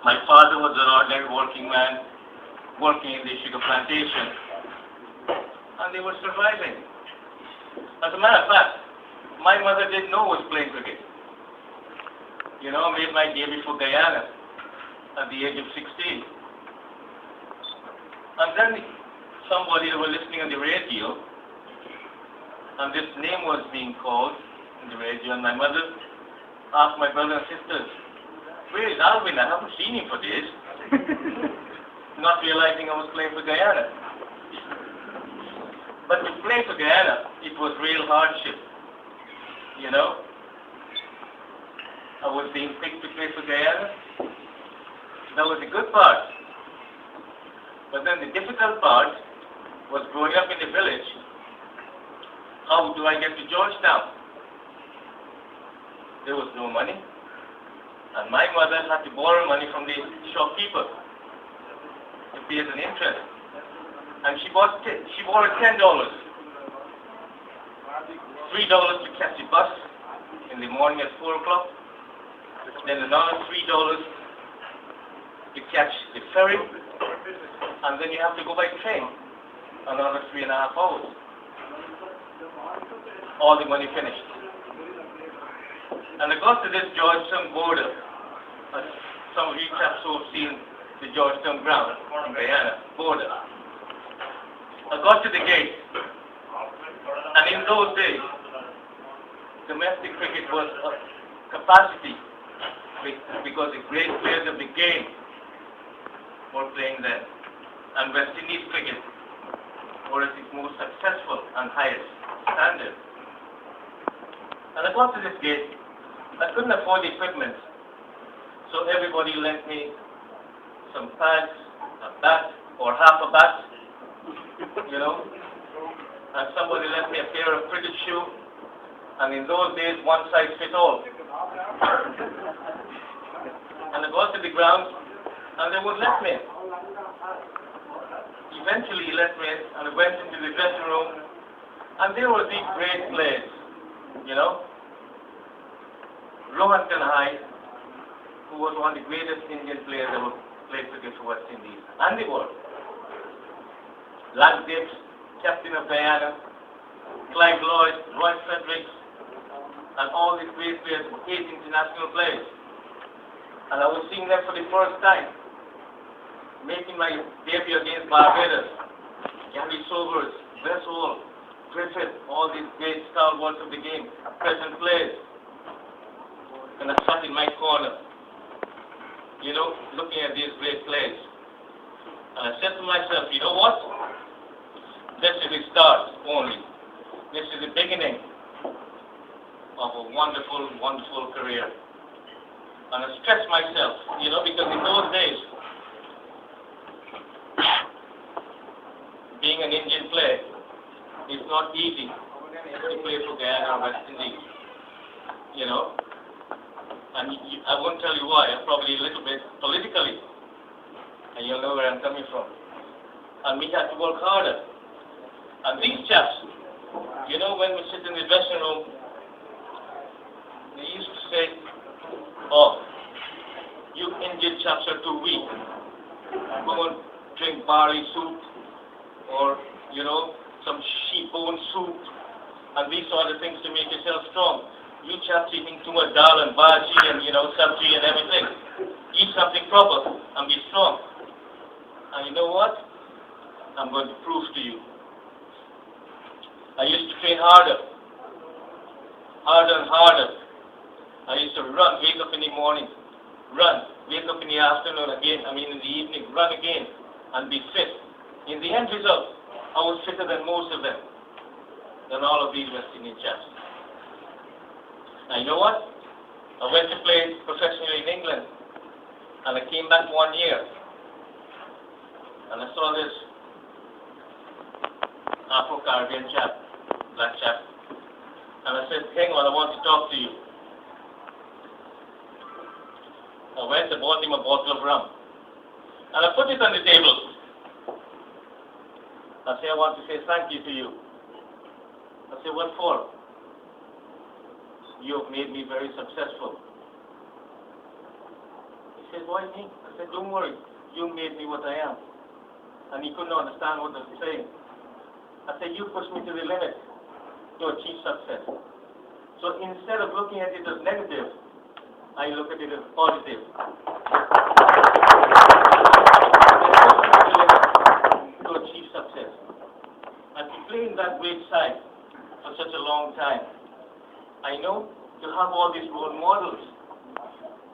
My father was an ordinary working man, working in the sugar plantation, and they were surviving. As a matter of fact, my mother didn't know I was playing cricket. You know, I made my debut for Guyana at the age of 16. And then somebody was listening on the radio, and this name was being called on the radio, and my mother asked my brother and sisters, "Where is Alvin? I haven't seen him for days." Not realizing I was playing for Guyana. But to play for Guyana, it was real hardship. You know? I was being picked to play for Guyana. That was the good part. But then the difficult part was growing up in the village. How do I get to Georgetown? There was no money. And my mother had to borrow money from the shopkeeper to pay as an interest. And she borrowed $10. $3 to catch the bus in the morning at 4 o'clock. Then another $3 to catch the ferry. And then you have to go by train another 3.5 hours. All the money finished. And I got to this Georgetown border. Some of you chaps who have seen the Georgetown ground in Guyana border. I got to the gate, and in those days, domestic cricket was a capacity because the great players of the game were playing then. And West Indies cricket was its most successful and highest standard. And I got to this gate. I couldn't afford the equipment, so everybody lent me some pads, a bat, or half a bat, you know. And somebody lent me a pair of cricket shoes, and in those days, one size fit all. And I got to the ground, and they wouldn't let me. Eventually, he let me, and I went into the dressing room, and there were these great players, you know. Rohan Kanhai, who was one of the greatest Indian players ever played cricket for West Indies and the world. Lagdip, captain of Guyana, Clive Lloyd, Roy Fredericks, and all these great players, 8 international players. And I was seeing them for the first time, making my debut against Barbados, Gary Sobers, Wes Hall, Griffith, all these great stalwarts of the game, present players. And I sat in my corner, you know, looking at these great players. And I said to myself, you know what? This is the start only. This is the beginning of a wonderful, wonderful career. And I stressed myself, you know, because in those days, being an Indian player is not easy to play for Guyana or West Indies, you know. And I won't tell you why, probably a little bit politically, and you'll know where I'm coming from. And we had to work harder. And these chaps, you know, when we sit in the dressing room, they used to say, "Oh, you Indian chaps are too weak. Go and drink barley soup, or, you know, some sheep bone soup, and these sort of things to make yourself strong. You chaps eating too much dal and bhaji and, you know, sabji and everything. Eat something proper and be strong." And you know what? I'm going to prove to you. I used to train harder and harder. I used to run, wake up in the morning, run, wake up in the afternoon again, in the evening, run again, and be fit. In the end result, I was fitter than most of them, than all of these West Indian chaps. And you know what? I went to play professionally in England, and I came back 1 year, and I saw this Afro-Caribbean chap, black chap, and I said, "Hang on, I want to talk to you." I went and bought him a bottle of rum, and I put it on the table. I said, "I want to say thank you to you." I said, "What for?" "You have made me very successful." He said, why me? I said, don't worry, you made me what I am. And he couldn't understand what I was saying. I said, you pushed me to the limit to achieve success. So instead of looking at it as negative, I look at it as positive. To achieve success. And to play in that great side for such a long time, I know to have all these role models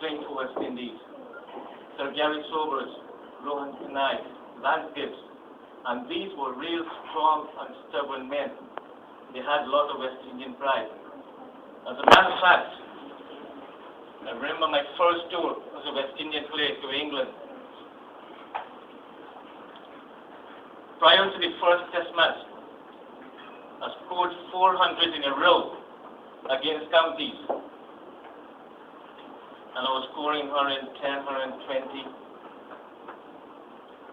playing for West Indies. Sir Gary Sobers, Rohan Kanai, Lance Gibbs, and these were real strong and stubborn men. They had a lot of West Indian pride. As a matter of fact, I remember my first tour was a West Indian play to England. Prior to the first test match, I scored 400 in a row against counties. And I was scoring 110, 120.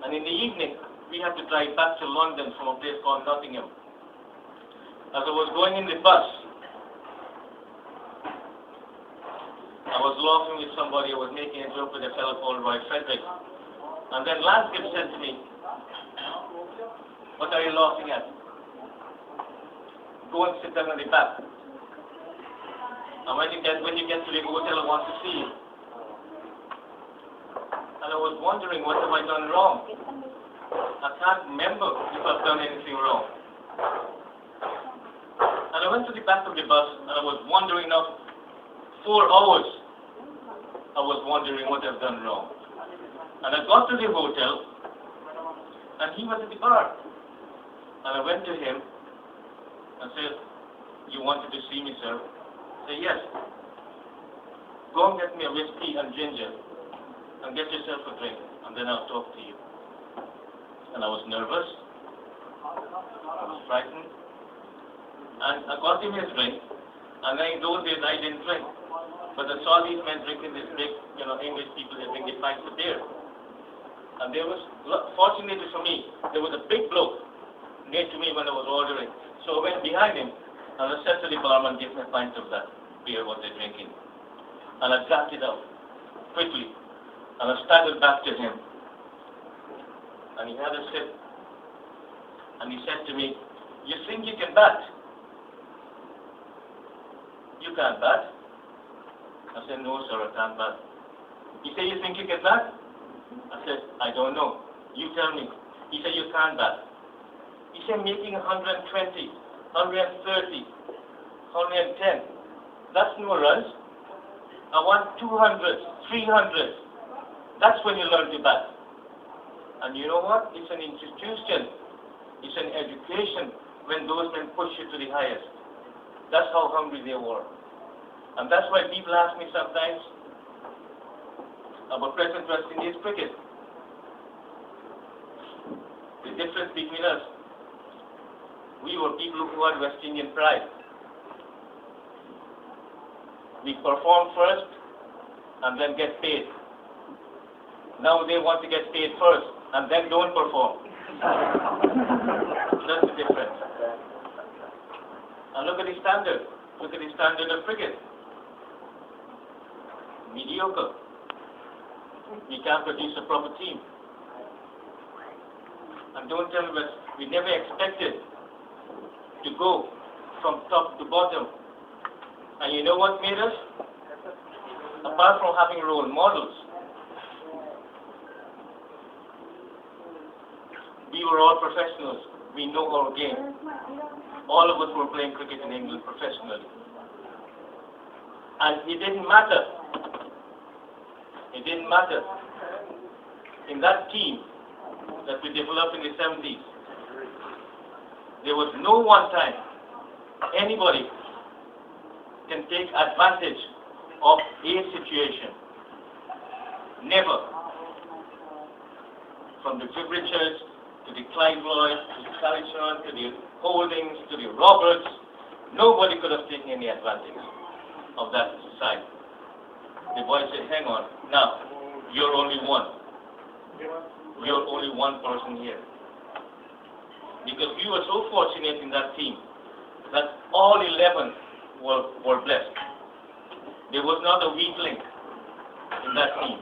And in the evening, we had to drive back to London from a place called Nottingham. As I was going in the bus, I was laughing with somebody. I was making a joke with a fellow called Roy Frederick. And then Lance Gibbs said to me, what are you laughing at? Go and sit down at the back. And when you get to the hotel, I want to see you. And I was wondering, what have I done wrong? I can't remember if I've done anything wrong. And I went to the back of the bus, and I was wondering now, 4 hours, I was wondering what I've done wrong. And I got to the hotel, and he was at the bar. And I went to him and said, you wanted to see me, sir? I said, yes. Go and get me a whiskey and ginger and get yourself a drink, and then I'll talk to you. And I was nervous. I was frightened. And I got him his drink, and then in those days I didn't drink. But I saw these men drinking this big, English people, they drink the pints of beer. And there was, fortunately for me, there was a big bloke near to me when I was ordering. So I went behind him, and I said to the barman, give me a pint of that beer, what they're drinking. And I dragged it out quickly, and I staggered back to him. And he had a sip, and he said to me, you think you can bat? You can't bat. I said, no, sir, I can't bat. He said, you think you can bat? I said, I don't know. You tell me. He said, you can't bat. He said, making 120, 130, 110. That's no runs. I want 200, 300. That's when you learn to bat. And you know what? It's an institution. It's an education when those men push you to the highest. That's how hungry they were. And that's why people ask me sometimes about present West Indies cricket. The difference between us, we were people who had West Indian pride. We perform first and then get paid. Now they want to get paid first and then don't perform. That's the difference. And look at the standard. Look at the standard of cricket. Mediocre. We can't produce a proper team. And don't tell me that we never expected to go from top to bottom. And you know what made us? Apart from having role models, we were all professionals. We know our game. All of us were playing cricket in England professionally. And it didn't matter. It didn't matter. In that team that we developed in the 70s, there was no one time anybody can take advantage of a situation. Never. From the Gibraltars to the Clyde Lloyd, to the Kallicharan, to the Holdings, to the Roberts, nobody could have taken any advantage of that side. The boy said, hang on, now, you're only one. You're only one person here. Because we were so fortunate in that team that all 11 were blessed. There was not a weak link in that team.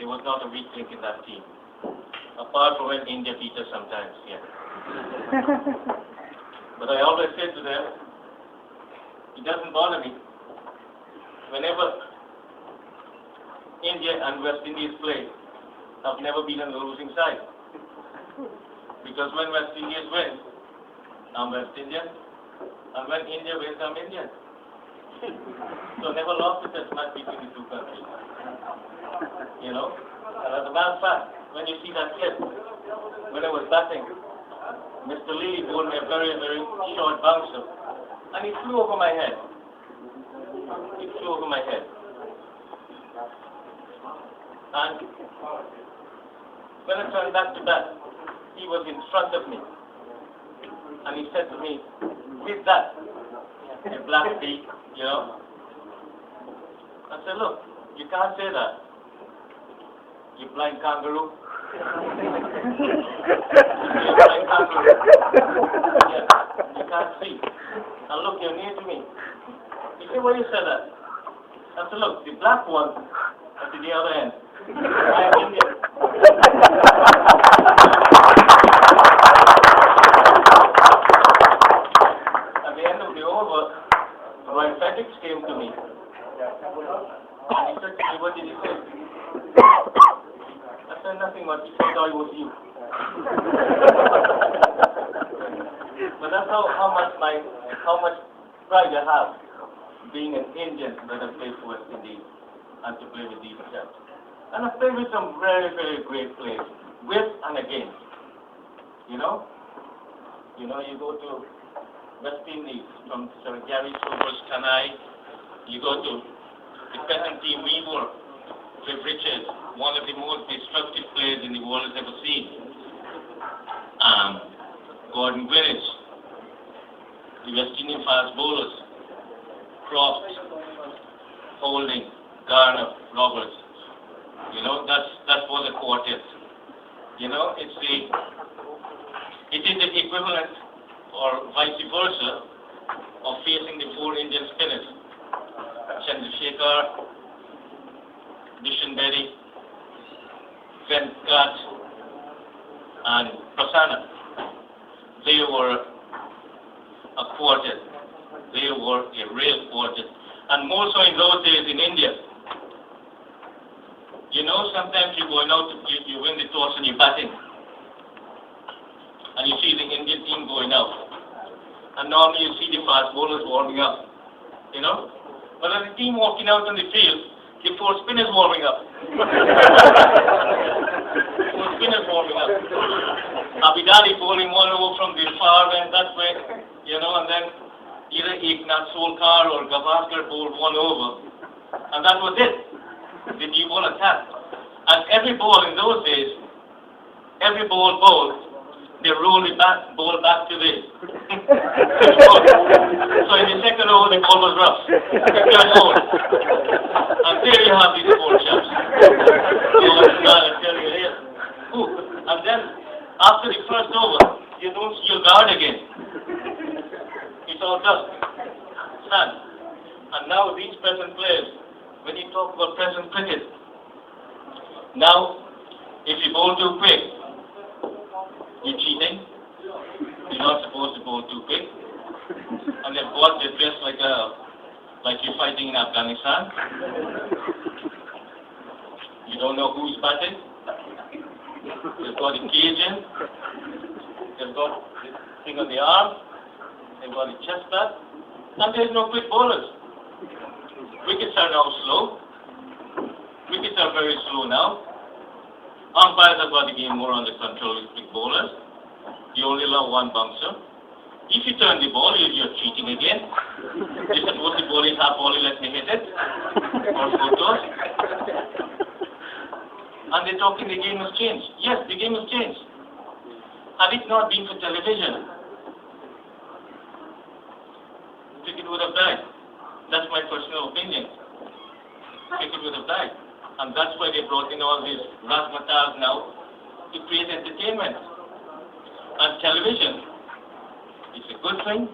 was not a weak link in that team. Apart from when India beat us sometimes, yeah. But I always say to them, it doesn't bother me. Whenever India and West Indies play, I've never been on the losing side. Because when West Indies win, I'm West Indian. And when India wins, I'm Indian. So never lost a test match between the two countries. You know? And as a matter of fact, when you see that clip, when I was batting, Mr. Lee bowled me a very, very short bouncer. And it flew over my head. It flew over my head. And when I turned back to bat, he was in front of me. And he said to me, "Who's that? A black beak, you know?" I said, "Look, you can't say that. You blind kangaroo." You're blind kangaroo. Yeah, you can't see. Now look, you're near to me. He said, "Why you said that?" I said, "Look, the black one is at the other end. I'm Indian." At the end of the over, Roy Felix came to me. And he said to me, "What did he say?" I said, "Nothing much. He said, I was you." But that's how much pride I have being an Indian that I play for West Indies and to play with these chaps. And I play with some very, very great players, with and against. You know, you go to West Indies from Sir Gary Sober's Kanai, you go to the present team we were, Viv Richards, one of the most destructive players in the world has ever seen. Gordon Greenwich, the West Indian fast bowlers, Croft, Holding, Garner, Roberts. You know, that was a quartet. You know, it is the equivalent or vice versa of facing the four Indian spinners. Chandrasekhar, Dishan Berry, Venkat, and Prasanna. They were a quartet. They were a real quartet. And more so in those days in India. You know, sometimes you're going out, you win the toss and you're batting. And you see the Indian team going out. And normally you see the fast bowlers warming up. You know? But as the team walking out on the field, the four spinners warming up. Four spinners warming up. Abhidali bowling one over from the far end that way, you know, and then either Eknath Solkar or Gavaskar bowled one over. And that was it. The new ball attack. And every ball in those days, every ball bowled, they roll the ball back to the so in the second over the ball was rough. And there you have these four chaps. And then after the first over, you don't see your guard again. It's all dust, sand. And now these present players, when you talk about present cricket, now if you bowl too quick, you're cheating. You're not supposed to bowl too quick. And they've got their dress like you're fighting in Afghanistan. You don't know who's batting. They've got a cage in. They've got this thing on the arm. They've got a chest pad. And there's no quick bowlers. Wickets are now slow. Wickets are very slow now. Umpires have got the game more under control with quick bowlers. You only allow one bouncer. If you turn the ball, you're cheating again. You're supposed to bowl it half volley, let me hit it. Or photos. And they're talking the game has changed. Yes, the game has changed. Had it not been for television, cricket would have died. That's my personal opinion. Cricket would have died. And that's why they brought in all these razzmatazz now to create entertainment. And television, it's a good thing,